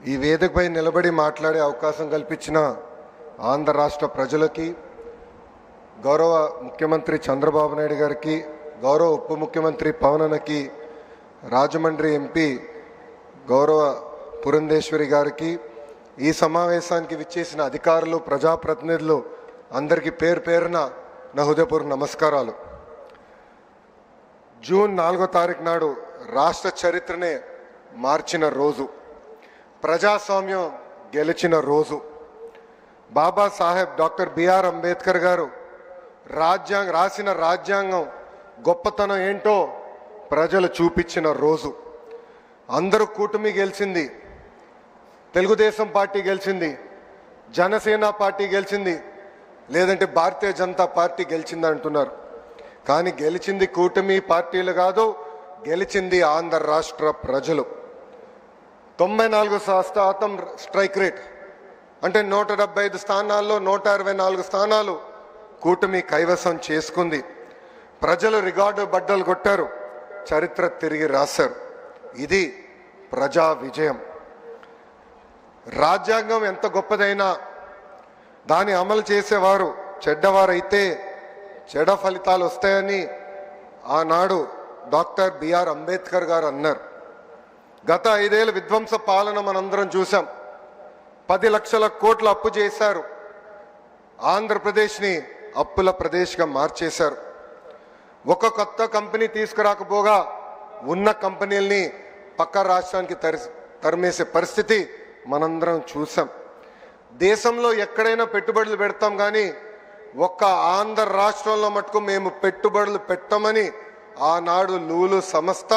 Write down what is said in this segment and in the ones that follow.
ఈ వేదికపై నిలబడి మాట్లాడే అవకాశం కల్పించిన ఆంధ్ర రాష్ట్ర ప్రజలకి, గౌరవ ముఖ్యమంత్రి చంద్రబాబు నాయుడు గారికి, గౌరవ ఉప ముఖ్యమంత్రి పవన్ అన్నకి, రాజమండ్రి ఎంపీ గౌరవ పురంధేశ్వరి గారికి, ఈ సమావేశానికి విచ్చేసిన అధికారులు, ప్రజాప్రతినిధులు అందరికీ పేరు పేరున నా హృదయపూర్వక నమస్కారాలు. జూన్ 4వ తారీఖు నాడు రాష్ట్ర చరిత్రనే మార్చిన రోజు, ప్రజాస్వామ్యం గెలిచిన రోజు. బాబాసాహెబ్ డాక్టర్ బిఆర్ అంబేద్కర్ గారు రాసిన రాజ్యాంగం గొప్పతనం ఏంటో ప్రజలు చూపించిన రోజు. అందరూ కూటమి గెలిచింది, తెలుగుదేశం పార్టీ గెలిచింది, జనసేన పార్టీ గెలిచింది, లేదంటే భారతీయ జనతా పార్టీ గెలిచింది అంటున్నారు. కానీ గెలిచింది కూటమి పార్టీలు కాదు, గెలిచింది ఆంధ్ర రాష్ట్ర ప్రజలు. 94% స్ట్రైక్ రేట్ అంటే 175 స్థానాల్లో 124 స్థానాలు కూటమి కైవసం చేసుకుంది. ప్రజలు రికార్డు బద్దలు కొట్టారు, చరిత్ర తిరిగి రాశారు. ఇది ప్రజా విజయం. రాజ్యాంగం ఎంత గొప్పదైనా దాన్ని అమలు చేసేవారు చెడ్డవారైతే చెడ్డ ఫలితాలు వస్తాయని ఆనాడు డాక్టర్ బిఆర్ అంబేద్కర్ గారు అన్నారు. గత 5 ఏళ్ళ విధ్వంస పాలన మనందరం చూసాం. 10 లక్షల కోట్ల అప్పు చేశారు, ఆంధ్రప్రదేశ్ని అప్పుల ప్రదేశ్గా మార్చేశారు. ఒక కొత్త కంపెనీ తీసుకురాకపోగా ఉన్న కంపెనీల్ని పక్క రాష్ట్రానికి తరిమేసే పరిస్థితి మనందరం చూసాం. దేశంలో ఎక్కడైనా పెట్టుబడులు పెడతాం, కానీ ఒక్క ఆంధ్ర రాష్ట్రంలో మటుకు మేము పెట్టుబడులు పెట్టమని ఆనాడు లూలు సంస్థ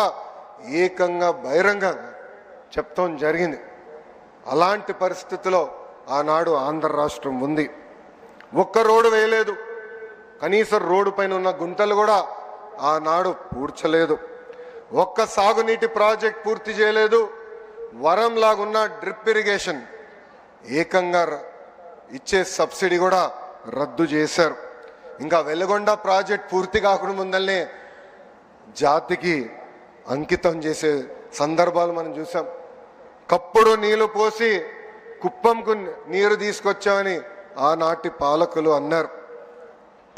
ఏకంగా బహిరంగంగా చెప్తాం జరిగింది. అలాంటి పరిస్థితిలో ఆనాడు ఆంధ్ర రాష్ట్రం ఉంది. ఒక్క రోడ్డు వేయలేదు, కనీసం రోడ్డు పైన ఉన్న గుంటలు కూడా ఆనాడు పూడ్చలేదు. ఒక్క సాగునీటి ప్రాజెక్ట్ పూర్తి చేయలేదు. వరంలాగున్న డ్రిప్ ఇరిగేషన్ ఏకంగా ఇచ్చే సబ్సిడీ కూడా రద్దు చేశారు. ఇంకా వెలుగొండ ప్రాజెక్ట్ పూర్తి కాకుండా ముందల్నే జాతికి అంకితం చేసే సందర్భాలు మనం చూసాం. కప్పుడు నీళ్లు పోసి కుప్పంకు నీరు తీసుకొచ్చామని ఆనాటి పాలకులు అన్నారు.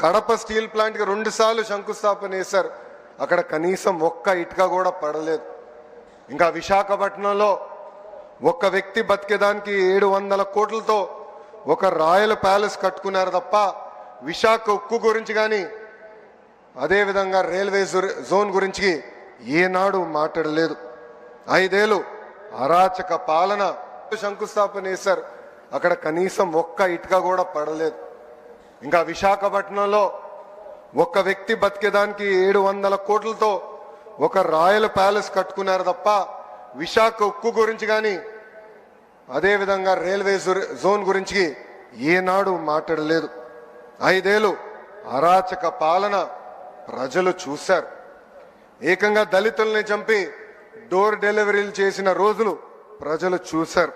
కడప స్టీల్ ప్లాంట్కి 2 సార్లు శంకుస్థాపన చేశారు, అక్కడ కనీసం ఒక్క ఇటుక కూడా పడలేదు. ఇంకా విశాఖపట్నంలో ఒక వ్యక్తి బతికేదానికి 700 కోట్లతో ఒక రాయల్ ప్యాలెస్ కట్టుకున్నారు తప్ప విశాఖ ఉక్కు గురించి కానీ అదేవిధంగా రైల్వే జోన్ గురించి ఏనాడు మాట్లాడలేదు. 5 ఏళ్ళు అరాచక పాలన, శంకుస్థాపన చేశారు, అక్కడ కనీసం ఒక్క ఇటుక కూడా పడలేదు. ఇంకా విశాఖపట్నంలో ఒక వ్యక్తి బతికేదానికి 700 కోట్లతో ఒక రాయల్ ప్యాలెస్ కట్టుకున్నారు తప్ప విశాఖ ఉక్కు గురించి కానీ అదేవిధంగా రైల్వే జోన్ గురించి ఏనాడు మాట్లాడలేదు. 5 ఏళ్ళు అరాచక పాలన ప్రజలు చూశారు. ఏకంగా దళితుల్ని చంపి డోర్ డెలివరీలు చేసిన రోజులు ప్రజలు చూశారు.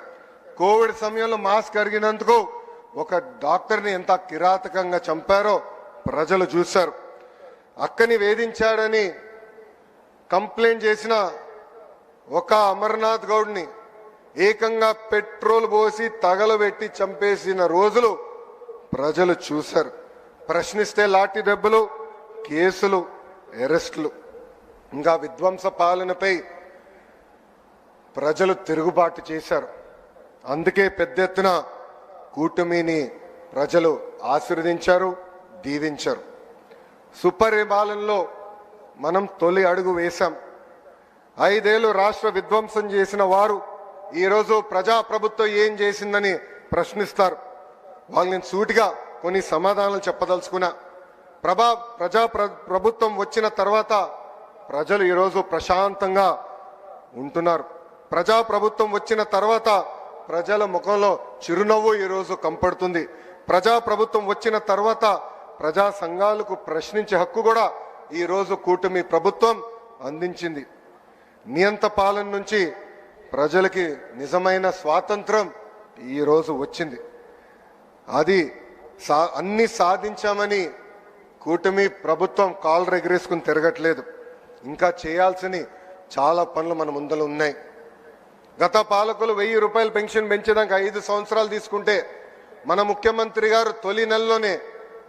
కోవిడ్ సమయంలో మాస్క్ అరిగినందుకు ఒక డాక్టర్ని ఎంత కిరాతకంగా చంపారో ప్రజలు చూశారు. అక్కని వేధించాడని కంప్లైంట్ చేసిన ఒక అమర్నాథ్ గౌడ్ని ఏకంగా పెట్రోల్ పోసి తగలబెట్టి చంపేసిన రోజులు ప్రజలు చూశారు. ప్రశ్నిస్తే లాఠీ దెబ్బలు, కేసులు, అరెస్టులు. ఇంకా విధ్వంస పాలనపై ప్రజలు తిరుగుబాటు చేశారు. అందుకే పెద్ద ఎత్తున కూటమిని ప్రజలు ఆశీర్వదించారు, దీవించారు. సుపరిపాలనలో మనం తొలి అడుగు వేశాం. 5 ఏళ్ళు రాష్ట్ర విధ్వంసం చేసిన వారు ఈరోజు ప్రజాప్రభుత్వం ఏం చేసిందని ప్రశ్నిస్తారు. వాళ్ళని సూటిగా కొన్ని సమాధానాలు చెప్పదలుచుకున్నా. ప్రభుత్వం వచ్చిన తర్వాత ప్రజలు ఈరోజు ప్రశాంతంగా ఉంటున్నారు. ప్రజాప్రభుత్వం వచ్చిన తర్వాత ప్రజల ముఖంలో చిరునవ్వు ఈరోజు కంపడుతుంది. ప్రజాప్రభుత్వం వచ్చిన తర్వాత ప్రజా సంఘాలకు ప్రశ్నించే హక్కు కూడా ఈరోజు కూటమి ప్రభుత్వం అందించింది. నియంత పాలన నుంచి ప్రజలకి నిజమైన స్వాతంత్రం ఈరోజు వచ్చింది. అది అన్ని సాధించామని కూటమి ప్రభుత్వం కాళ్ళు ఎగరేసుకుని తిరగట్లేదు. ఇంకా చేయాల్సిన చాలా పనులు మన ముందర ఉన్నాయి. గత పాలకులు 1000 రూపాయలు పెన్షన్ పెంచేదానికి 5 సంవత్సరాలు తీసుకుంటే మన ముఖ్యమంత్రి గారు తొలి నెలలోనే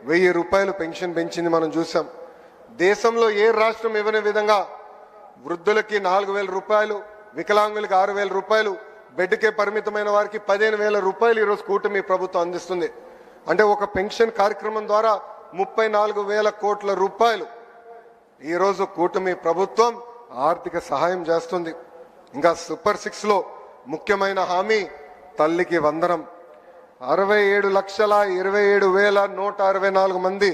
1000 రూపాయలు పెన్షన్ పెంచింది మనం చూసాం. దేశంలో ఏ రాష్ట్రం ఇవ్వని విధంగా వృద్ధులకి 4000 రూపాయలు, వికలాంగులకి 6000 రూపాయలు, బెడ్కే పరిమితమైన వారికి 15000 రూపాయలు ఈరోజు కూటమి ప్రభుత్వం అందిస్తుంది. అంటే ఒక పెన్షన్ కార్యక్రమం ద్వారా 34,000 కోట్ల రూపాయలు ఈరోజు కూటమి ప్రభుత్వం ఆర్థిక సహాయం చేస్తుంది. ఇంకా సూపర్ 6 లో ముఖ్యమైన హామీ తల్లికి వందనం. 67,27,164 మంది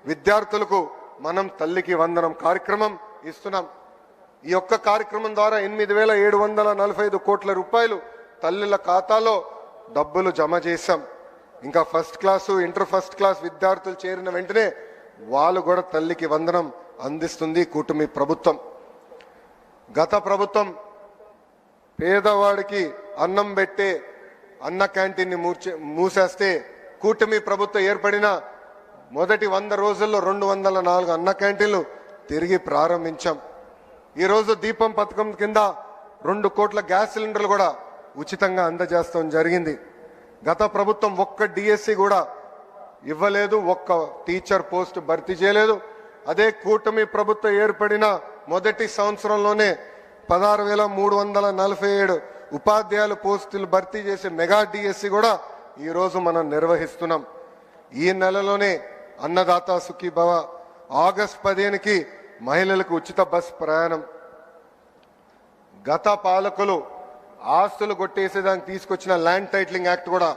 విద్యార్థులకు మనం తల్లికి వందనం కార్యక్రమం ఇస్తున్నాం. ఈ యొక్క కార్యక్రమం ద్వారా 8,745 కోట్ల రూపాయలు తల్లుల ఖాతాలో డబ్బులు జమ చేశాం. ఇంకా first class, inter first class విద్యార్థులు చేరిన వెంటనే వాళ్ళు కూడా తల్లికి వందనం అందిస్తుంది కూటమి ప్రభుత్వం. గత ప్రభుత్వం పేదవాడికి అన్నం పెట్టే అన్న క్యాంటీన్ని మూసేస్తే కూటమి ప్రభుత్వం ఏర్పడిన మొదటి 100 రోజుల్లో 204 అన్న క్యాంటీన్లు తిరిగి ప్రారంభించాం. ఈరోజు దీపం పథకం కింద 2 కోట్ల గ్యాస్ సిలిండర్లు కూడా ఉచితంగా అందజేస్తాం జరిగింది. గత ప్రభుత్వం ఒక్క డిఎస్సి కూడా ఇవ్వలేదు, ఒక్క టీచర్ పోస్ట్ భర్తీ చేయలేదు. అదే కూటమి ప్రభుత్వం ఏర్పడిన మొదటి సంవత్సరంలోనే 16,347 ఉపాధ్యాయుల పోస్టులు భర్తీ చేసే మెగా డిఎస్సి కూడా ఈరోజు మనం నిర్వహిస్తున్నాం. ఈ నెలలోనే అన్నదాత సుఖీభవ, ఆగస్టు 15కి మహిళలకు ఉచిత బస్ ప్రయాణం. గత పాలకులు ఆస్తులు కొట్టేసేదానికి తీసుకొచ్చిన ల్యాండ్ టైటిలింగ్ యాక్ట్ కూడా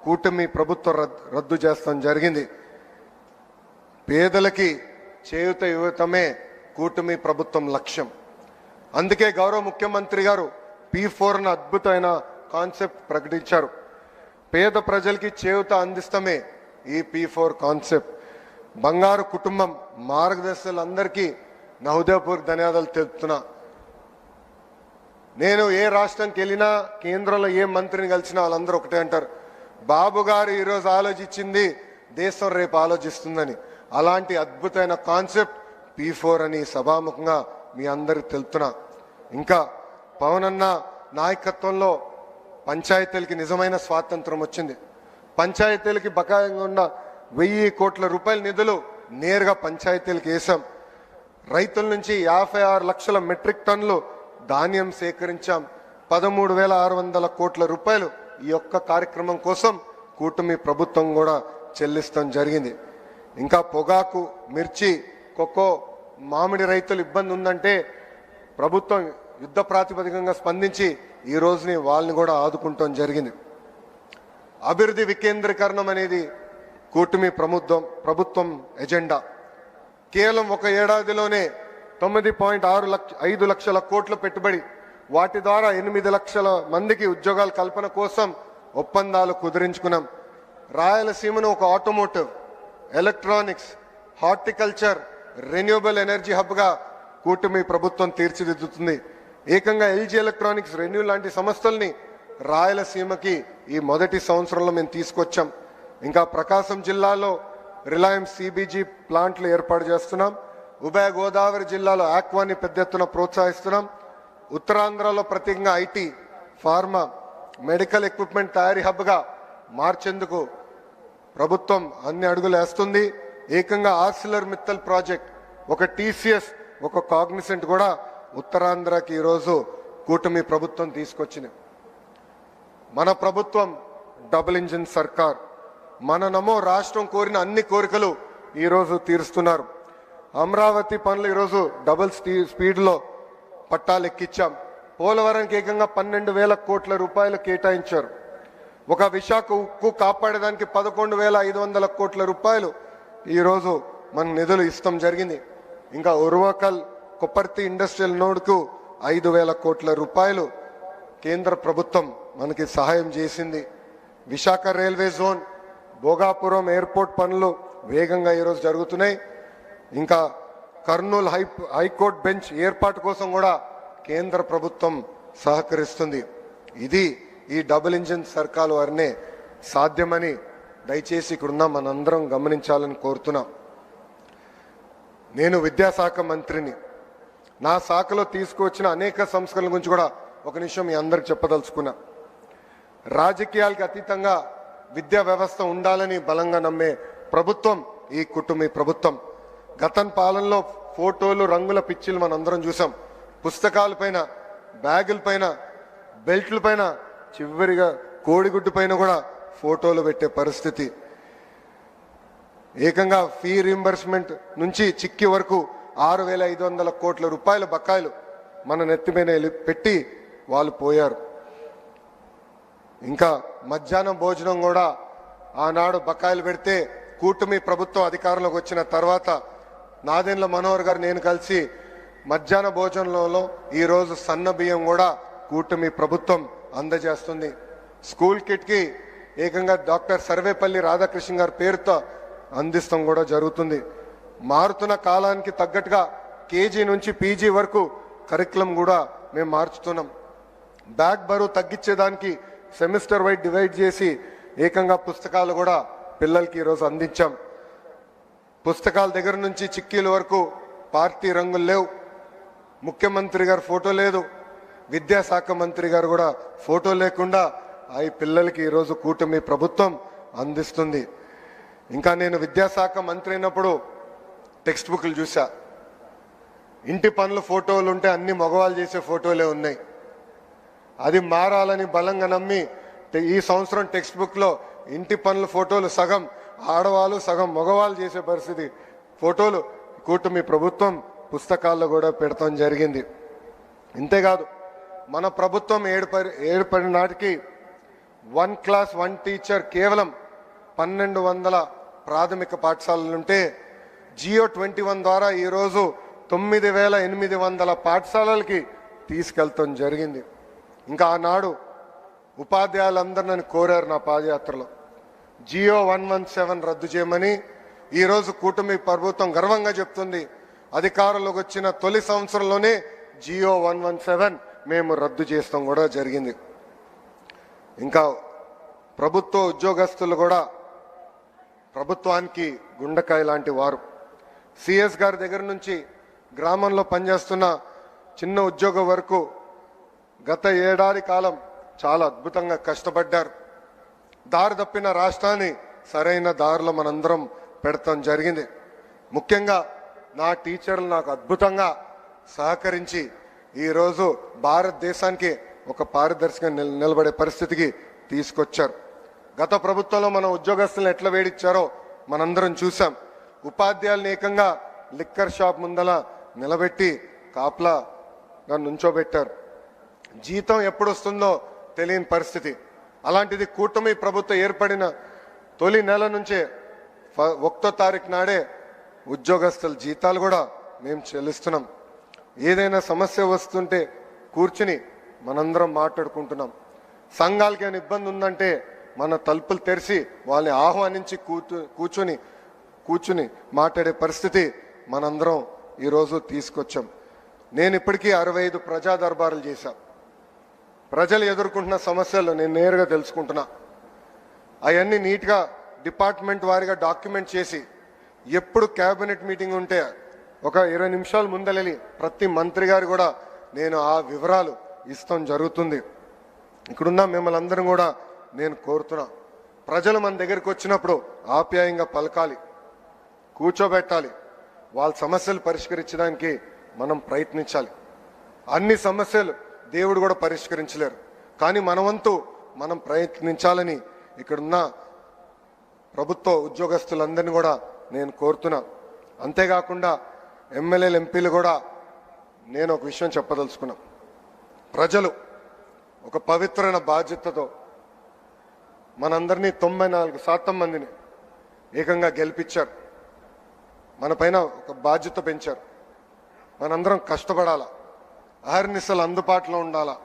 కూటమి ప్రభుత్వం రద్దు చేస్తాం జరిగింది. పేదలకి చేయూత ఇవ్వటమే కూటమి ప్రభుత్వం లక్ష్యం. అందుకే గౌరవ ముఖ్యమంత్రి గారు P4 అద్భుతమైన కాన్సెప్ట్ ప్రకటించారు. పేద ప్రజలకి చేయూత అందిస్తమే ఈ P4 కాన్సెప్ట్. బంగారు కుటుంబం మార్గదర్శకులందరికీ నా హృదయపూర్వక ధన్యవాదాలు తెలుపుతున్నా. నేను ఏ రాష్ట్రంకి వెళ్ళినా, కేంద్రంలో ఏ మంత్రిని కలిసినా వాళ్ళందరూ ఒకటే అంటారు, బాబు గారు ఈరోజు ఆలోచించింది దేశం రేపు ఆలోచిస్తుందని. అలాంటి అద్భుతమైన కాన్సెప్ట్ P4 అని సభాముఖంగా మీ అందరికి తెలుపుతున్నా. ఇంకా పవన్ అన్న నాయకత్వంలో పంచాయతీలకి నిజమైన స్వాతంత్రం వచ్చింది. పంచాయతీలకి బకాయిగా ఉన్న 1000 కోట్ల రూపాయల నిధులు నేరుగా పంచాయతీలకు వేసాం. రైతుల నుంచి 56 లక్షల మెట్రిక్ టన్నులు ధాన్యం సేకరించాం. 13,600 కోట్ల రూపాయలు ఈ యొక్క కార్యక్రమం కోసం కూటమి ప్రభుత్వం కూడా చెల్లిస్తాం జరిగింది. ఇంకా పొగాకు, మిర్చి, కొక్కో, మామిడి రైతులు ఇబ్బంది ఉందంటే ప్రభుత్వం యుద్ధ ప్రాతిపదికంగా స్పందించి ఈ రోజుని వాళ్ళని కూడా ఆదుకుంటాం జరిగింది. అభివృద్ధి వికేంద్రీకరణం అనేది కూటమి ప్రభుత్వం ఎజెండా. కేవలం ఒక ఏడాదిలోనే 9.5 లక్షల కోట్ల పెట్టుబడి, వాటి ద్వారా 8 లక్షల మందికి ఉద్యోగాల కల్పన కోసం ఒప్పందాలు కుదిరించుకున్నాం. రాయలసీమను ఒక automotive, electronics, horticulture, renewable energy హబ్గా కూటమి ప్రభుత్వం తీర్చిదిద్దుతుంది. ఏకంగా LG ఎలక్ట్రానిక్స్, రెన్యూ లాంటి సంస్థల్ని రాయలసీమకి ఈ మొదటి సంవత్సరంలో మేము తీసుకొచ్చాం. ఇంకా ప్రకాశం జిల్లాలో రిలయన్స్ CBG ప్లాంట్లు ఏర్పాటు చేస్తున్నాం. ఉభయ గోదావరి జిల్లాలో ఆక్వాని పెద్ద ఎత్తున ప్రోత్సహిస్తున్నాం. ఉత్తరాంధ్రలో ప్రత్యేకంగా IT, ఫార్మా, మెడికల్ ఎక్విప్మెంట్ తయారీ హబ్గా మార్చేందుకు ప్రభుత్వం అన్ని అడుగులు వేస్తుంది. ఏకంగా ఆర్సిలర్ మిత్తల్ ప్రాజెక్ట్, ఒక TCS, ఒక కాగ్నిసెంట్ కూడా ఉత్తరాంధ్రకి ఈరోజు కూటమి ప్రభుత్వం తీసుకొచ్చింది. మన ప్రభుత్వం డబుల్ ఇంజిన్ సర్కార్. మన నమో రాష్ట్రం కోరిన అన్ని కోరికలు ఈరోజు తీరుస్తున్నారు. అమరావతి పనులు ఈరోజు డబుల్ స్పీడ్లో పట్టాలు ఎక్కించాం. పోలవరానికి ఏకంగా 12,000 కోట్ల రూపాయలు కేటాయించారు. ఒక విశాఖ ఉక్కు కాపాడేదానికి 11,500 కోట్ల రూపాయలు ఈరోజు మన నిధులు ఇస్తాం జరిగింది. ఇంకా ఉర్వకల్ కొప్పర్తి ఇండస్ట్రియల్ నోడ్కు 5,000 కోట్ల రూపాయలు కేంద్ర ప్రభుత్వం మనకి సహాయం చేసింది. Visakha railway zone, Bhogapuram airport పనులు వేగంగా ఈరోజు జరుగుతున్నాయి. ఇంకా కర్నూలు హైకోర్టు బెంచ్ ఏర్పాటు కోసం కూడా కేంద్ర ప్రభుత్వం సహకరిస్తుంది. ఇది ఈ డబుల్ ఇంజిన్ సర్కార్ వారినే సాధ్యమని దయచేసి ఇక్కడున్న మనందరం గమనించాలని కోరుతున్నాం. నేను విద్యాశాఖ మంత్రిని. నా శాఖలో తీసుకువచ్చిన అనేక సంస్కరణల గురించి కూడా ఒక నిమిషం మీ అందరికి చెప్పదలుచుకున్నా. రాజకీయాలకు అతీతంగా విద్యా వ్యవస్థ ఉండాలని బలంగా నమ్మే ప్రభుత్వం ఈ కుటుంబీ ప్రభుత్వం. గతం పాలనలో ఫోటోలు, రంగుల పిచ్చిలు మనందరం చూసాం. పుస్తకాల పైన, బ్యాగుల పైన, బెల్ట్ల పైన, చివరిగా కోడిగుడ్డు పైన కూడా ఫోటోలు పెట్టే పరిస్థితి. ఏకంగా ఫీ రీంబర్స్మెంట్ నుంచి చిక్కి వరకు 6,500 కోట్ల రూపాయల బకాయిలు మన నెత్తిమీద పెట్టి వాళ్ళు పోయారు. ఇంకా మధ్యాహ్నం భోజనం కూడా ఆనాడు బకాయిలు పెడితే కూటమి ప్రభుత్వం అధికారంలోకి వచ్చిన తర్వాత నాదెండ్ల మనోహర్ గారు నేను కలిసి మధ్యాహ్న భోజనంలో ఈరోజు సన్న బియ్యం కూడా కూటమి ప్రభుత్వం అందజేస్తుంది. స్కూల్ కిట్కి ఏకంగా డాక్టర్ సర్వేపల్లి రాధాకృష్ణ గారి పేరుతో అందిస్తాం కూడా జరుగుతుంది. మారుతున్న కాలానికి తగ్గట్టుగా కేజీ నుంచి పీజీ వరకు కరికులం కూడా మేము మార్చుతున్నాం. బ్యాగ్ బరువు తగ్గించేదానికి సెమిస్టర్ వైడ్ డివైడ్ చేసి ఏకంగా పుస్తకాలు కూడా పిల్లలకి ఈరోజు అందించాం. పుస్తకాల దగ్గర నుంచి చిక్కీల వరకు పార్టీ రంగులు లేవు. ముఖ్యమంత్రి గారు ఫోటో లేదు, విద్యాశాఖ మంత్రి గారు కూడా ఫోటో లేకుండా ఈ పిల్లలకి ఈరోజు కూటమి ప్రభుత్వం అందిస్తుంది. ఇంకా నేను విద్యాశాఖ మంత్రి అయినప్పుడు టెక్స్ట్ బుక్లు చూసా. ఇంటి పనుల ఫోటోలు ఉంటే అన్ని మగవాళ్ళు చేసే ఫోటోలే ఉన్నాయి. అది మారాలని బలంగా నమ్మి ఈ సంవత్సరం టెక్స్ట్ బుక్లో ఇంటి పనుల ఫోటోలు సగం ఆడవాళ్ళు సగం మగవాళ్ళు చేసే పరిస్థితి ఫోటోలు కూటమి ప్రభుత్వం పుస్తకాల్లో కూడా పెడతాం జరిగింది. ఇంతేకాదు మన ప్రభుత్వం ఏర్పడిన నాటికి 1 క్లాస్ 1 టీచర్ కేవలం 1200 ప్రాథమిక పాఠశాలలుంటే జియో 21 ద్వారా ఈరోజు 9,800 పాఠశాలలకి తీసుకెళ్తాం జరిగింది. ఇంకా ఆనాడు ఉపాధ్యాయులందరూ నన్ను కోరారు నా పాదయాత్రలో జియో 117 రద్దు చేయమని. ఈరోజు కూటమి ప్రభుత్వం గర్వంగా చెప్తుంది అధికారంలోకి వచ్చిన తొలి సంవత్సరంలోనే జియో 117 మేము రద్దు చేస్తాం కూడా జరిగింది. ఇంకా ప్రభుత్వ ఉద్యోగస్తులు కూడా ప్రభుత్వానికి గుండెకాయ లాంటి వారు. సిఎస్ గారి దగ్గర నుంచి గ్రామంలో పనిచేస్తున్న చిన్న ఉద్యోగం వరకు గత ఏడాది కాలం చాలా అద్భుతంగా కష్టపడ్డారు. దారి తప్పిన రాష్ట్రాన్ని సరైన దారిలో మనందరం పెడతాం జరిగింది. ముఖ్యంగా నా టీచర్లు నాకు అద్భుతంగా సహకరించి ఈరోజు భారతదేశానికి ఒక పారదర్శకంగా నిలబడే పరిస్థితికి తీసుకొచ్చారు. గత ప్రభుత్వంలో మన ఉద్యోగస్తులను ఎట్లా వేడిచ్చారో మనందరం చూసాం. ఉపాధ్యాయులను ఏకంగా లిక్కర్ షాప్ ముందల నిలబెట్టి కాపలాగా నుంచోబెట్టారు. జీతం ఎప్పుడు వస్తుందో తెలియని పరిస్థితి. అలాంటిది కూటమి ప్రభుత్వం ఏర్పడిన తొలి నెల నుంచే 1వ తారీఖు నాడే ఉద్యోగస్తుల జీతాలు కూడా మేము చెల్లిస్తున్నాం. ఏదైనా సమస్య వస్తుంటే కూర్చుని మనందరం మాట్లాడుకుంటున్నాం. సంఘాలకి ఏమైనా ఇబ్బంది ఉందంటే మన తలుపులు తెరిచి వాళ్ళని ఆహ్వానించి కూర్చుని మాట్లాడే పరిస్థితి మనందరం ఈరోజు తీసుకొచ్చాం. నేను ఇప్పటికీ 65 ప్రజా దర్బారులు చేశా. ప్రజలు ఎదుర్కొంటున్న సమస్యలు నేను నేరుగా తెలుసుకుంటున్నా. అవన్నీ నీట్గా డిపార్ట్మెంట్ వారిగా డాక్యుమెంట్ చేసి ఎప్పుడు క్యాబినెట్ మీటింగ్ ఉంటే ఒక 20 నిమిషాల ముందలెళ్ళి ప్రతి మంత్రి గారు కూడా నేను ఆ వివరాలు ఇస్తాం జరుగుతుంది. ఇక్కడున్న మిమ్మల్ని అందరం కూడా నేను కోరుతున్నా, ప్రజలు మన దగ్గరికి వచ్చినప్పుడు ఆప్యాయంగా పలకాలి, కూర్చోబెట్టాలి, వాళ్ళ సమస్యలు పరిష్కరించడానికి మనం ప్రయత్నించాలి. అన్ని సమస్యలు దేవుడు కూడా పరిష్కరించలేరు, కానీ మన వంతు మనం ప్రయత్నించాలని ఇక్కడున్న ప్రభుత్వ ఉద్యోగస్తులందరినీ కూడా నేను కోరుతున్నా. అంతేకాకుండా ఎమ్మెల్యేలు ఎంపీలు కూడా నేను ఒక విషయం చెప్పదలుచుకున్నా. ప్రజలు ఒక పవిత్రమైన బాధ్యతతో మనందరినీ 94% మందిని ఏకంగా గెలిపించారు. మన పైన ఒక బాధ్యత పెంచారు. మనందరం కష్టపడాలా, అహర్నిశలు అందుబాటులో ఉండాలా.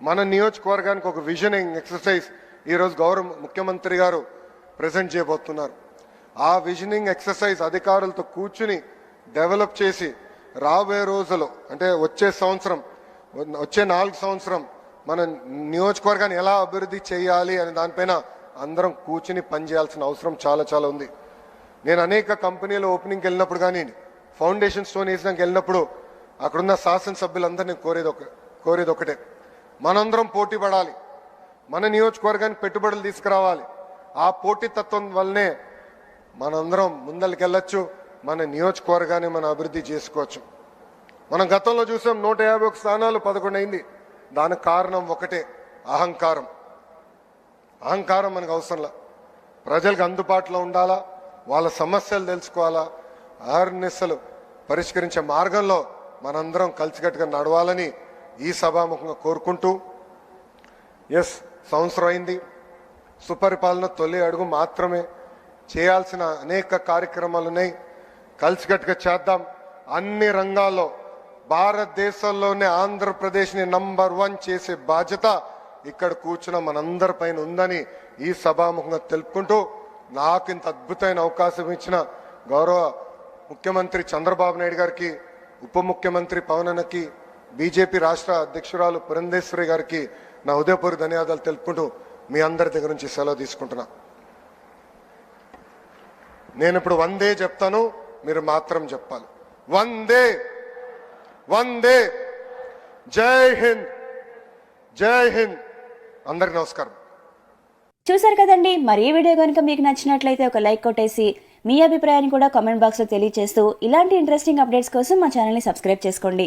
మన నియోజకవర్గానికి ఒక విజనింగ్ ఎక్సర్సైజ్ ఈరోజు గౌరవ ముఖ్యమంత్రి గారు ప్రజెంట్ చేయబోతున్నారు. ఆ విజనింగ్ ఎక్సర్సైజ్ అధికారులతో కూర్చుని డెవలప్ చేసి రాబోయే రోజులు అంటే వచ్చే 4 సంవత్సరం మన నియోజకవర్గాన్ని ఎలా అభివృద్ధి చేయాలి అనే దానిపైన అందరం కూర్చుని పనిచేయాల్సిన అవసరం చాలా ఉంది. నేను అనేక కంపెనీల ఓపెనింగ్కి వెళ్ళినప్పుడు కానీ ఫౌండేషన్ స్టోన్ వేసినాక వెళ్ళినప్పుడు అక్కడున్న శాసనసభ్యులందరినీ కోరేది ఒకటే, మనందరం పోటీ పడాలి. మన నియోజకవర్గానికి పెట్టుబడులు తీసుకురావాలి. ఆ పోటీతత్వం వల్లనే మనందరం ముందరికెళ్ళొచ్చు. మన నియోజకవర్గాన్ని మనం అభివృద్ధి చేసుకోవచ్చు. మనం గతంలో చూసాం 151 స్థానాలు 11 అయింది. దానికి కారణం ఒకటే, అహంకారం. అహంకారం మనకు అవసరంలా. ప్రజలకు అందుబాటులో ఉండాలా, వాళ్ళ సమస్యలు తెలుసుకోవాలా, అహర్నిశలు పరిష్కరించే మార్గంలో మనందరం కలిసికట్టుగా నడవాలని ఈ సభాముఖంగా కోరుకుంటూ, సంవత్సరం అయింది. సుపరిపాలన తొలి అడుగు మాత్రమే. చేయాల్సిన అనేక కార్యక్రమాలు ఉన్నాయి. కలిసికట్టుగా చేద్దాం. అన్ని రంగాల్లో భారతదేశంలోనే ఆంధ్రప్రదేశ్ని నంబర్ 1 చేసే బాధ్యత ఇక్కడ కూర్చున్న మనందరిపైన ఉందని ఈ సభాముఖంగా తెలుపుకుంటూ, నాకు ఇంత అద్భుతమైన అవకాశం ఇచ్చిన గౌరవ ముఖ్యమంత్రి చంద్రబాబు నాయుడు గారికి, ఉప ముఖ్యమంత్రి పవన్ అన్నకి, బీజేపీ రాష్ట్ర అధ్యక్షురాలు పురంధేశ్వరి గారికి నా హృదయపూర్వక ధన్యవాదాలు తెలుపుకుంటూ మీ అందరి దగ్గర నుంచి సెలవు తీసుకుంటున్నా. నేను ఇప్పుడు వందే చెప్తాను, మీరు మాత్రం చెప్పాలి. వందే వందే. జై హింద్, జై హింద్. అందరికి నమస్కారం. చూసారు కదండి. మరి ఈ వీడియో కనుక మీకు నచ్చినట్లయితే ఒక లైక్ కొట్టేసి మీ అభిప్రాయాన్ని కూడా కామెంట్ బాక్స్లో తెలియజేస్తూ ఇలాంటి ఇంట్రెస్టింగ్ అప్డేట్స్ కోసం మా ఛానల్ని సబ్స్క్రైబ్ చేసుకోండి.